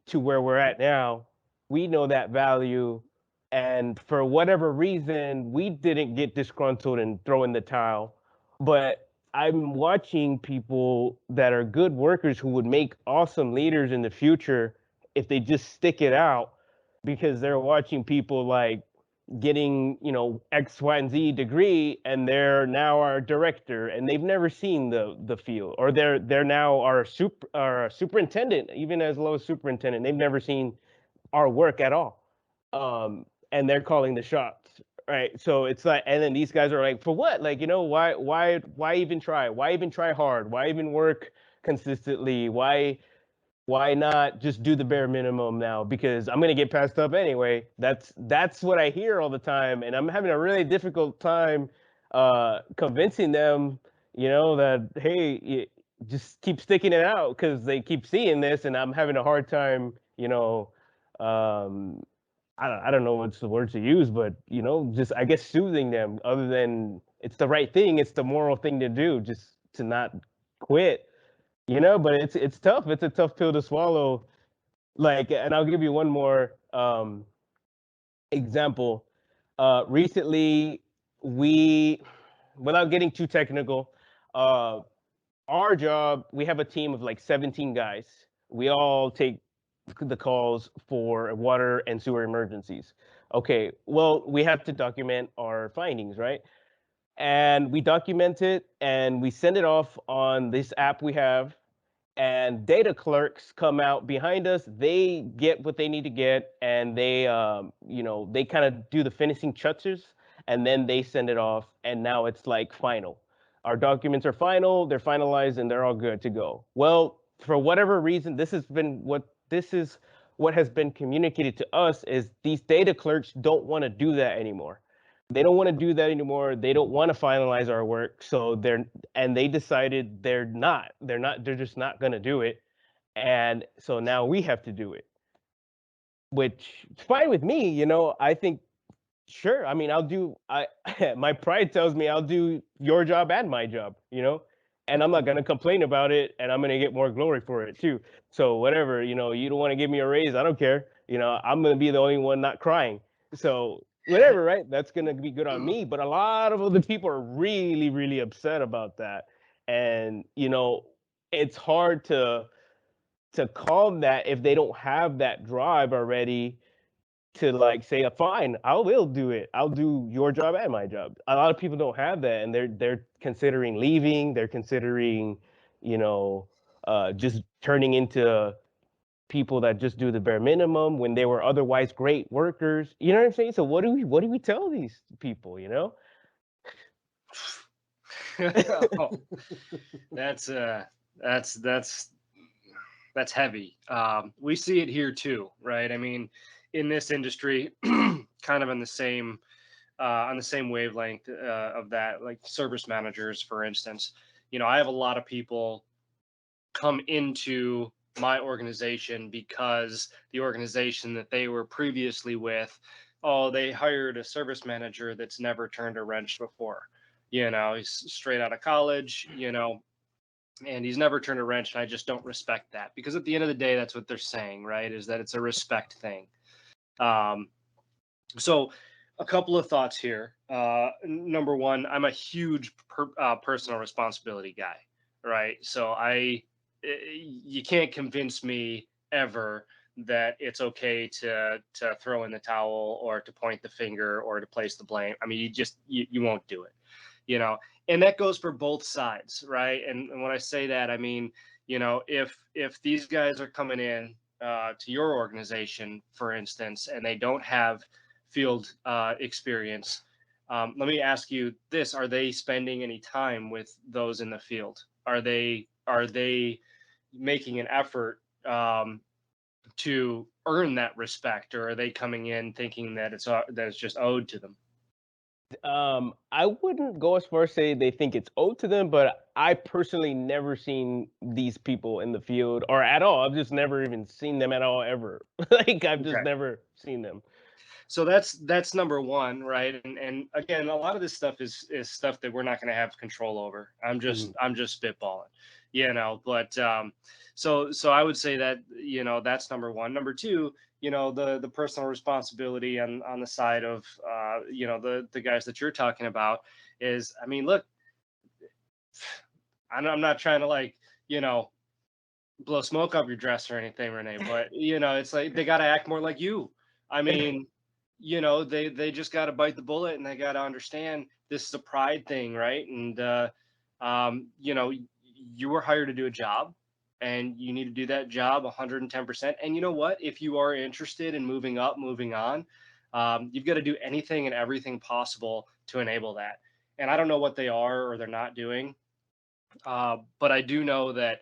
to where we're at now. We know that value. And for whatever reason, we didn't get disgruntled and throw in the towel. But I'm watching people that are good workers who would make awesome leaders in the future if they just stick it out, because they're watching people like getting, X, Y, and Z degree, and they're now our director, and they've never seen the field, or they're now our superintendent, even as low as superintendent. They've never seen our work at all, and they're calling the shots, right? So it's like, and then these guys are like, for what? Like, why even try? Why even try hard? Why even work consistently? Why not just do the bare minimum now? Because I'm gonna get passed up anyway. That's what I hear all the time, and I'm having a really difficult time convincing them, that hey, just keep sticking it out, because they keep seeing this, and I'm having a hard time, um, I don't know what's the word to use, but just, I guess, soothing them. Other than it's the right thing, it's the moral thing to do, just to not quit. But it's tough. It's a tough pill to swallow. Like, and I'll give you one more example. Recently, we, without getting too technical, uh, our job, we have a team of like 17 guys. We all take the calls for water and sewer emergencies. Okay, well, we have to document our findings, right? And we document it and we send it off on this app we have, and data clerks come out behind us. They get what they need to get, and they kind of do the finishing touches, and then they send it off, and now it's like final. Our documents are final, they're finalized, and they're all good to go. Well, for whatever reason, this is what has been communicated to us, is these data clerks don't want to do that anymore. They don't want to do that anymore. They don't want to finalize our work. So they decided they're just not going to do it. And so now we have to do it, which is fine with me. I think, sure. I mean, my pride tells me I'll do your job and my job, and I'm not going to complain about it, and I'm going to get more glory for it too. So whatever, you don't want to give me a raise, I don't care. I'm going to be the only one not crying. So whatever, right? That's going to be good on me. But a lot of other people are really, really upset about that. And, it's hard to calm that if they don't have that drive already, to like say, fine, I will do it. I'll do your job and my job. A lot of people don't have that, and they're considering leaving. They're considering, just turning into people that just do the bare minimum when they were otherwise great workers. You know what I'm saying? So what do we tell these people? Oh, that's that's heavy. We see it here too, right? I mean, in this industry, kind of on the same wavelength of that, like service managers, for instance. I have a lot of people come into my organization because the organization that they were previously with, oh, they hired a service manager that's never turned a wrench before. He's straight out of college, and he's never turned a wrench. And I just don't respect that, because at the end of the day, that's what they're saying, right? Is that it's a respect thing. So a couple of thoughts here. Number one, I'm a huge personal responsibility guy, right? So you can't convince me ever that it's okay to throw in the towel, or to point the finger, or to place the blame. I mean, you won't do it, and that goes for both sides, right? And when I say that, I mean, if these guys are coming in to your organization, for instance, and they don't have field experience, Let me ask you this: are they spending any time with those in the field? Are they making an effort to earn that respect, or are they coming in thinking that it's just owed to them? I wouldn't go as far as say they think it's owed to them, but I personally never seen these people in the field or at all. I've just never even seen them at all ever. Like I've just Okay. never seen them. So that's number one, right? And again, a lot of this stuff is stuff that we're not going to have control over. Mhm. I'm just spitballing, but so I would say that, that's number one. Number two, the personal responsibility on the side of the guys that you're talking about is, I mean, look, I'm not trying to, like, blow smoke up your dress or anything, Renee, but it's like they got to act more like you. I mean, they just got to bite the bullet, and they got to understand this is a pride thing, right? And you were hired to do a job, and you need to do that job 110%. And you know what? If you are interested in moving up, moving on, you've got to do anything and everything possible to enable that. And I don't know what they are or they're not doing, but I do know that,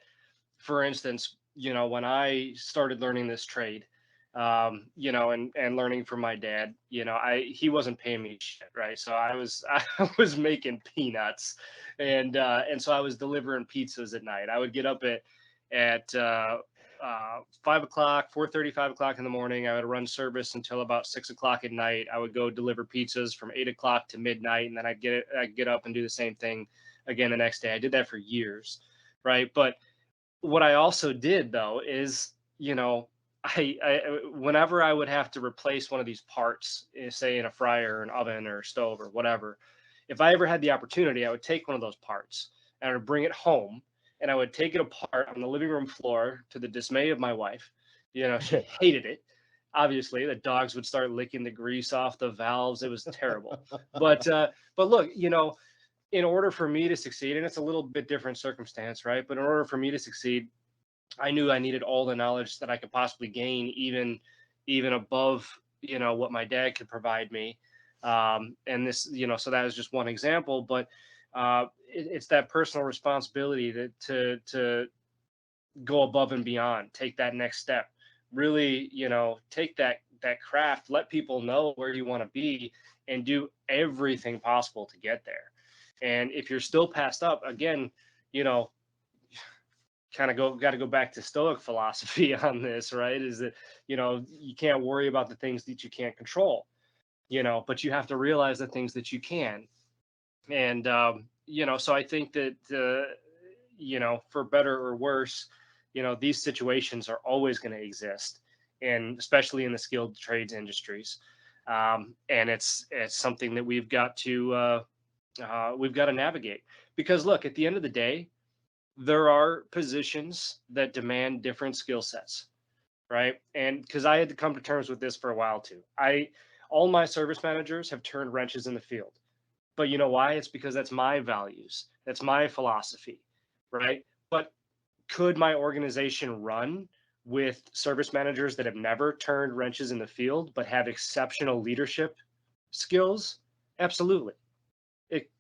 for instance, when I started learning this trade, and learning from my dad, he wasn't paying me shit, right? So I was I was making peanuts, and so I was delivering pizzas at night. I would get up at 5 o'clock, 4:30, 5 o'clock in the morning. I would run service until about 6 o'clock at night. I would go deliver pizzas from 8 o'clock to midnight, and then I'd get up and do the same thing again the next day. I did that for years, right? But what I also did, though, is, I whenever I would have to replace one of these parts, say in a fryer, or an oven, or stove, or whatever, if I ever had the opportunity, I would take one of those parts and I would bring it home, and I would take it apart on the living room floor, to the dismay of my wife. She hated it. Obviously, the dogs would start licking the grease off the valves. It was terrible. But look, in order for me to succeed, and it's a little bit different circumstance, right? But in order for me to succeed, I knew I needed all the knowledge that I could possibly gain, even above, what my dad could provide me. And this, so that was just one example, but it's that personal responsibility to go above and beyond, take that next step, really, take that craft, let people know where you want to be, and do everything possible to get there. And if you're still passed up, again, you know, got to go back to Stoic philosophy on this, right? Is that, you can't worry about the things that you can't control, but you have to realize the things that you can. And, so I think that, for better or worse, these situations are always going to exist, and especially in the skilled trades industries. And it's something that we've got to navigate, because look, at the end of the day, there are positions that demand different skill sets, right? And because I had to come to terms with this for a while too. All my service managers have turned wrenches in the field. But you know why? It's because that's my values. That's my philosophy, right? But could my organization run with service managers that have never turned wrenches in the field but have exceptional leadership skills? Absolutely.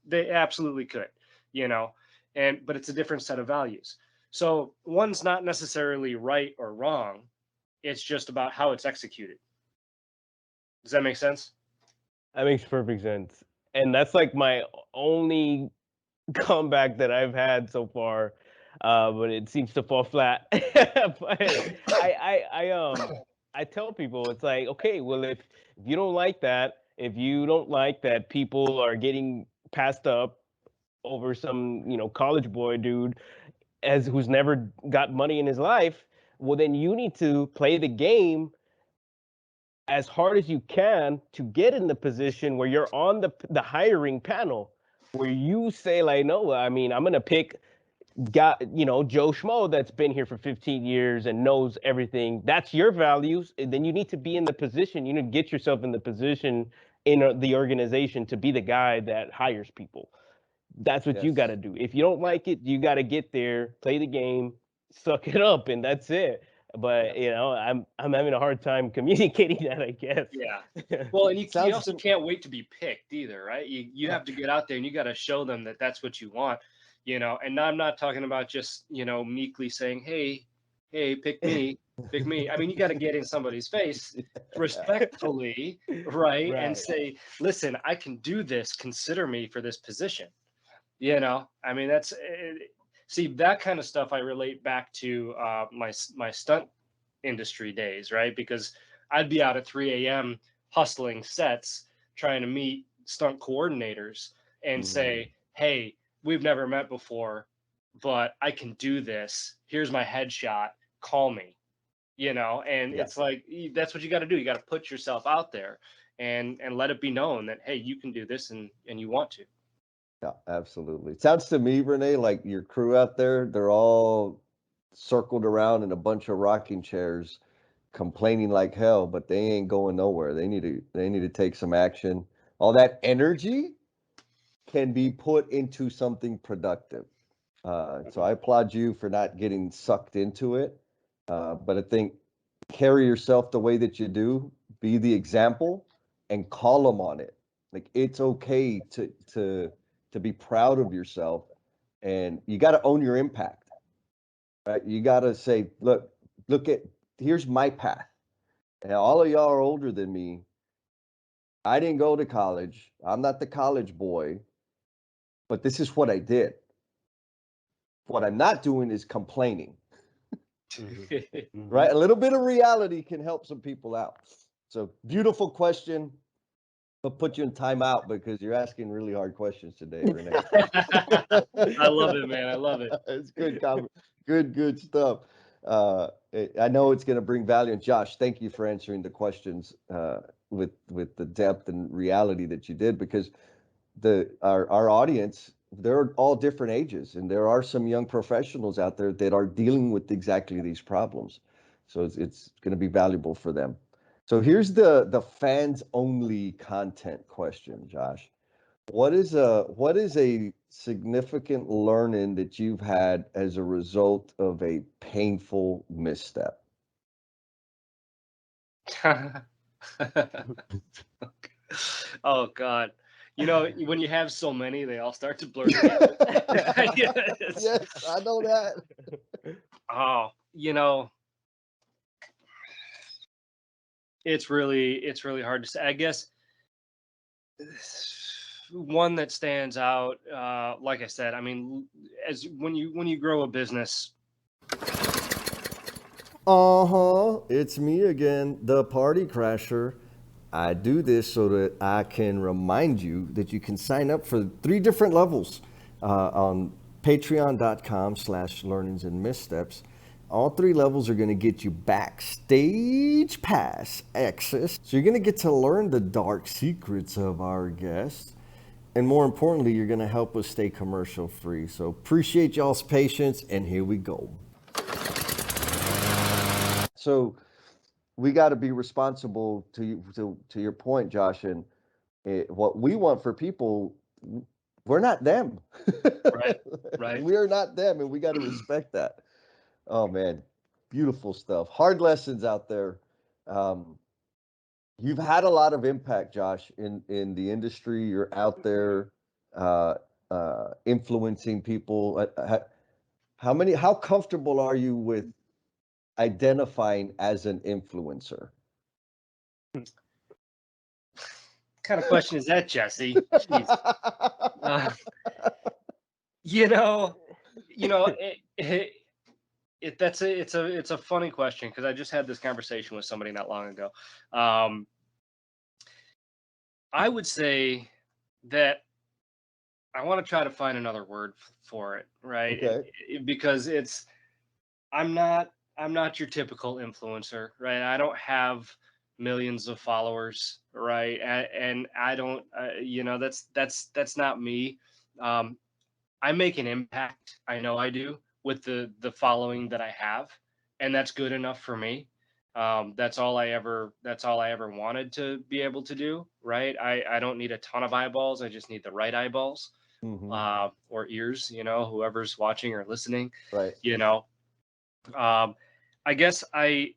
They absolutely could, you know, but it's a different set of values. So one's not necessarily right or wrong. It's just about how it's executed. Does that make sense? That makes perfect sense. And that's like my only comeback that I've had so far, but it seems to fall flat. But I tell people it's like, okay, well, if you don't like that, if you don't like that people are getting passed up over some college boy dude as who's never got money in his life, well then you need to play the game as hard as you can to get in the position where you're on the hiring panel, where you say like, no, I mean, I'm gonna pick Joe Schmo that's been here for 15 years and knows everything. That's your values. And then you need to be in the position, you need to get yourself in the position in the organization to be the guy that hires people. That's what you got to Yes. do. If you don't like it, you got to get there, play the game, suck it up, and that's it. but you know, I'm having a hard time communicating that, I guess. Yeah. Well, and you Sounds also to- can't wait to be picked either, right? You have to get out there and you got to show them that that's what you want, you know. And I'm not talking about just, you know, meekly saying, hey, pick me, pick me. I mean, you got to get in somebody's face respectfully, right? And Right. say, listen, I can do this. Consider me for this position. You know, I mean, that's see that kind of stuff. I relate back to my stunt industry days, right? Because I'd be out at 3 a.m. hustling sets, trying to meet stunt coordinators and say, hey, we've never met before, but I can do this. Here's my headshot. Call me, you know, and Yeah. it's like that's what you got to do. You got to put yourself out there and let it be known that hey, you can do this and you want to. Yeah, absolutely. It sounds to me, Renee, like your crew out there, they're all circled around in a bunch of rocking chairs, complaining like hell, but they ain't going nowhere. They need to take some action. All that energy can be put into something productive. So I applaud you for not getting sucked into it. But I think carry yourself the way that you do, be the example, and call them on it. Like it's okay to be proud of yourself, and you got to own your impact. Right? You got to say, look at here's my path. And all of y'all are older than me. I didn't go to college. I'm not the college boy, but this is what I did. What I'm not doing is complaining. Right? A little bit of reality can help some people out. So beautiful question. I'll put you in timeout because you're asking really hard questions today, Renee. I love it, man. I love it. It's good stuff. I know it's going to bring value. And Josh, thank you for answering the questions with the depth and reality that you did, because our audience, they're all different ages, and there are some young professionals out there that are dealing with exactly these problems. So it's going to be valuable for them. So here's the fans only content question, Josh. What is a significant learning that you've had as a result of a painful misstep? Oh God. You know, when you have so many, they all start to blur together. Yes. Yes, I know that. Oh, you know, it's really hard to say. I guess one that stands out, like I said, I mean, as when you grow a business. It's me again, the party crasher. I do this so that I can remind you that you can sign up for 3 different levels on patreon.com/learnings and missteps. All 3 levels are going to get you backstage pass access. So you're going to get to learn the dark secrets of our guests. And more importantly, you're going to help us stay commercial free. So appreciate y'all's patience, and here we go. So we got to be responsible to your point, Josh, and what we want for people, we're not them. Right. We're not them, and we got to respect that. Oh man, beautiful stuff. Hard lessons out there. You've had a lot of impact, Josh, in the industry. You're out there influencing people. How comfortable are you with identifying as an influencer? Kind of question is that, Jesse? Jeez. You know, it's a funny question because I just had this conversation with somebody not long ago. I would say that I want to try to find another word for it, right? Okay. Because I'm not your typical influencer, right? I don't have millions of followers, right? And I don't, that's not me. Um, I make an impact. I know I do with the following that I have, and that's good enough for me. That's all I ever wanted to be able to do, right? I don't need a ton of eyeballs. I just need the right eyeballs, or ears, whoever's watching or listening, Right. you know. Um, I guess I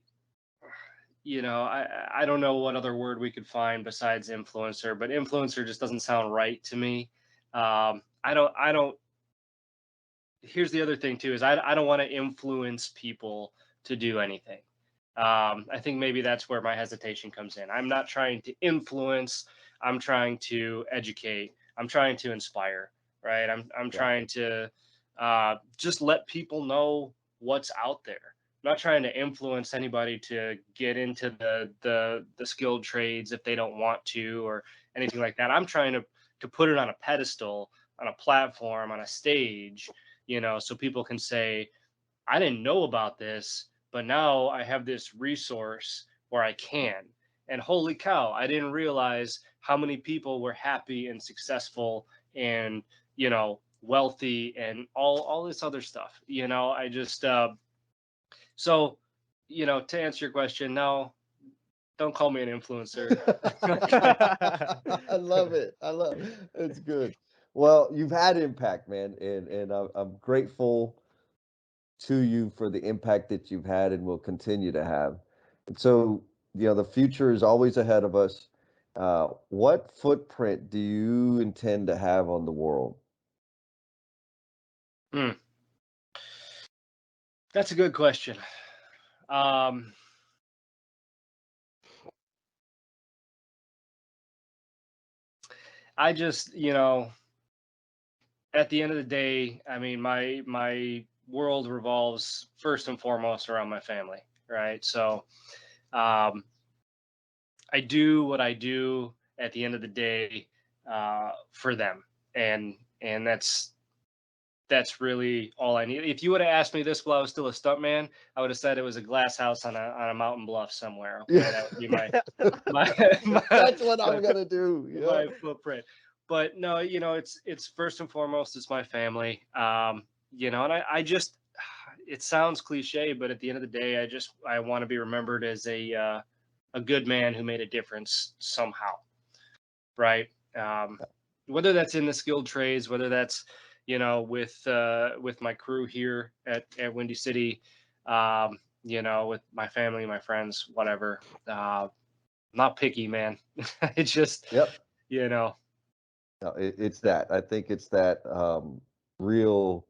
don't know what other word we could find besides influencer, but influencer just doesn't sound right to me. I don't. Here's the other thing too is I don't want to influence people to do anything. I think maybe that's where my hesitation comes in. I'm not trying to influence. I'm trying to educate. I'm trying to inspire. Right. I'm trying to just let people know what's out there. I'm not trying to influence anybody to get into the skilled trades if they don't want to or anything like that. I'm trying to put it on a pedestal, on a platform, on a stage, so people can say, I didn't know about this, but now I have this resource where I can. And holy cow, I didn't realize how many people were happy and successful and, wealthy and all this other stuff. I just so, to answer your question, no, don't call me an influencer. I love it. It's good. Well, you've had impact, man, and I'm grateful to you for the impact that you've had and will continue to have. And so, the future is always ahead of us. What footprint do you intend to have on the world? That's a good question. I just, at the end of the day, I mean, my world revolves first and foremost around my family, right? So, um, I do what I do at the end of the day for them, and that's really all I need. If you would have asked me this while I was still a stuntman, I would have said it was a glass house on a mountain bluff somewhere. Okay, Yeah. that would be my That's what I'm gonna do. my footprint. But no, it's first and foremost, it's my family. And I just, it sounds cliche, but at the end of the day, I want to be remembered as a good man who made a difference somehow, right? Whether that's in the skilled trades, whether that's with my crew here at Windy City, with my family, my friends, whatever. Not picky, man. It's just, Yep. you know, No, it's that. I think it's that real,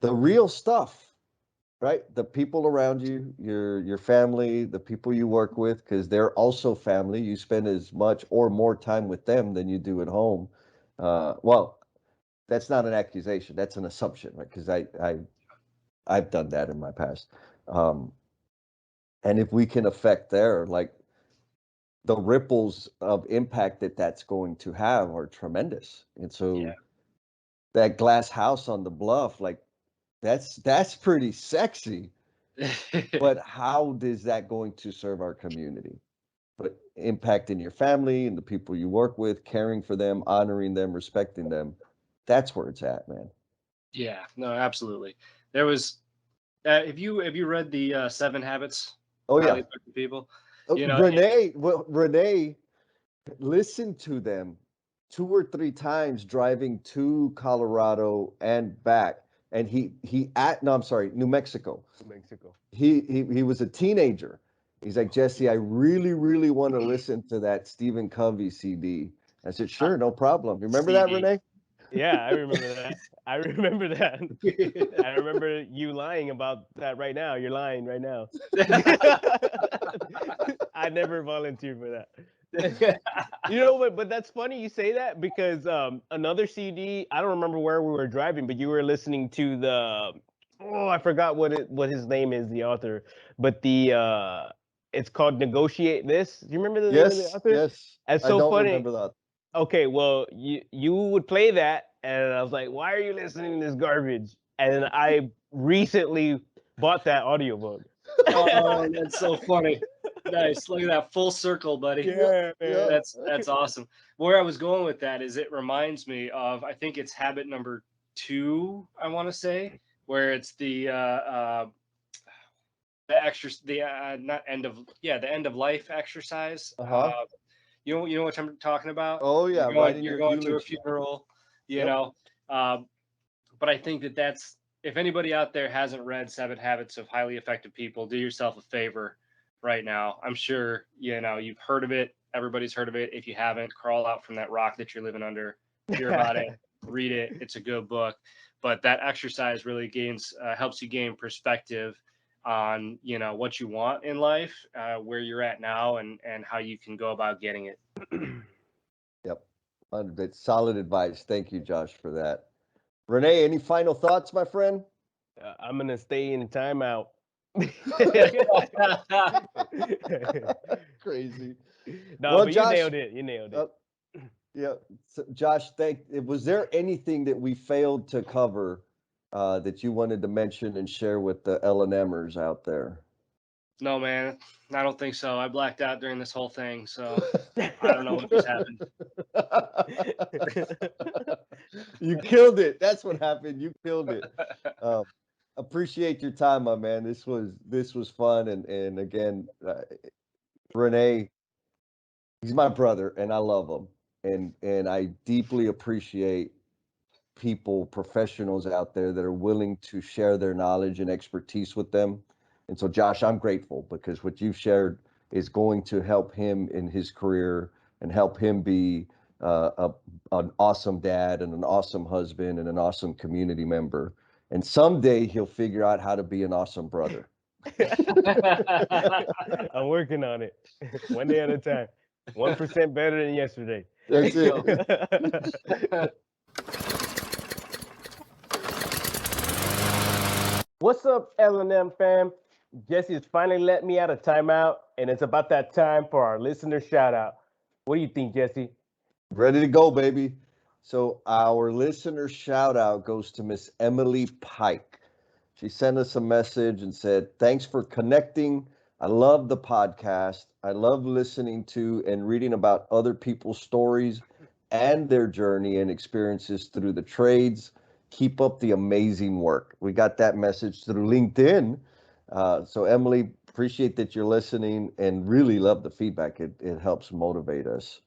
the real stuff, right? The people around you, your family, the people you work with, because they're also family. You spend as much or more time with them than you do at home. Well, that's not an accusation. That's an assumption, right? Because I've done that in my past. Um, and if we can affect there, like the ripples of impact that that's going to have are tremendous. And so that glass house on the bluff, like that's pretty sexy. But how is that going to serve our community? But impacting your family and the people you work with, caring for them, honoring them, respecting them. That's where it's at, man. Yeah, no, absolutely. There was, have you read the 7 Habits Oh of Highly yeah. Effective People? Renee listened to them 2 or 3 times driving to Colorado and back. And no, I'm sorry, New Mexico. Mexico. He was a teenager. He's like, Jesse, I really, really want to listen to that Stephen Covey CD. I said, sure, no problem. Remember that, CD. Renee? Yeah, I remember that. I remember that. I remember you lying about that right now. You're lying right now. I never volunteered for that. But that's funny you say that because another CD, I don't remember where we were driving, but you were listening to I forgot what his name is, the author, but it's called Negotiate This. Do you remember the name of the Yes, author? yes. It's I so don't funny. remember that. Okay, well, you would play that, and I was like, why are you listening to this garbage? And I recently bought that audiobook. Oh, that's so funny. Nice. Look at that, full circle, buddy. Yeah, man. That's awesome. Where I was going with that is it reminds me of, I think it's habit number 2, I want to say, where it's the not end of the end of life exercise. Uh-huh. You know what I'm talking about? Oh yeah, You're writing you're your going to a eulogy. funeral, Yep. but I think that's if anybody out there hasn't read 7 Habits of Highly Effective People, do yourself a favor right now. I'm sure, you've heard of it. Everybody's heard of it. If you haven't, crawl out from that rock that you're living under, hear about it, read it. It's a good book. But that exercise really helps you gain perspective on, what you want in life, where you're at now, and how you can go about getting it. Yep. That's solid advice. Thank you, Josh, for that. Renee, any final thoughts, my friend? I'm gonna stay in timeout. Crazy. No, Well, but Josh, you nailed it. You nailed it. Yeah. So, Josh, was there anything that we failed to cover that you wanted to mention and share with the L&Mers out there? No, man, I don't think so. I blacked out during this whole thing, so I don't know what just happened. You killed it. That's what happened. You killed it. Appreciate your time, my man. This was fun, and again, Renee, he's my brother, and I love him, and I deeply appreciate professionals out there that are willing to share their knowledge and expertise with them. And so, Josh, I'm grateful because what you've shared is going to help him in his career and help him be an awesome dad and an awesome husband and an awesome community member. And someday he'll figure out how to be an awesome brother. I'm working on it, one day at a time. 1% better than yesterday. That's it. What's up, L&M fam? Jesse's finally let me out of timeout, and it's about that time for our listener shout out. What do you think, Jesse? Ready to go, baby. So our listener shout out goes to Miss Emily Pike. She sent us a message and said, "Thanks for connecting. I love the podcast. I love listening to and reading about other people's stories and their journey and experiences through the trades. Keep up the amazing work." We got that message through LinkedIn. So Emily, appreciate that you're listening and really love the feedback. It helps motivate us.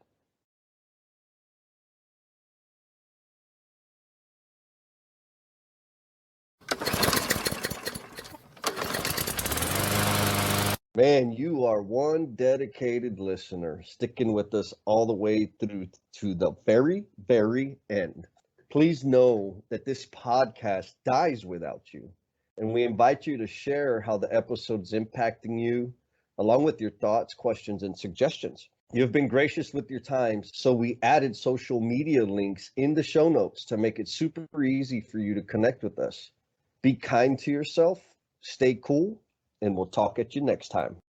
Man, you are one dedicated listener, sticking with us all the way through to the very, very end. Please know that this podcast dies without you, and we invite you to share how the episode's impacting you, along with your thoughts, questions, and suggestions. You've been gracious with your time, so we added social media links in the show notes to make it super easy for you to connect with us. Be kind to yourself, stay cool, and we'll talk at you next time.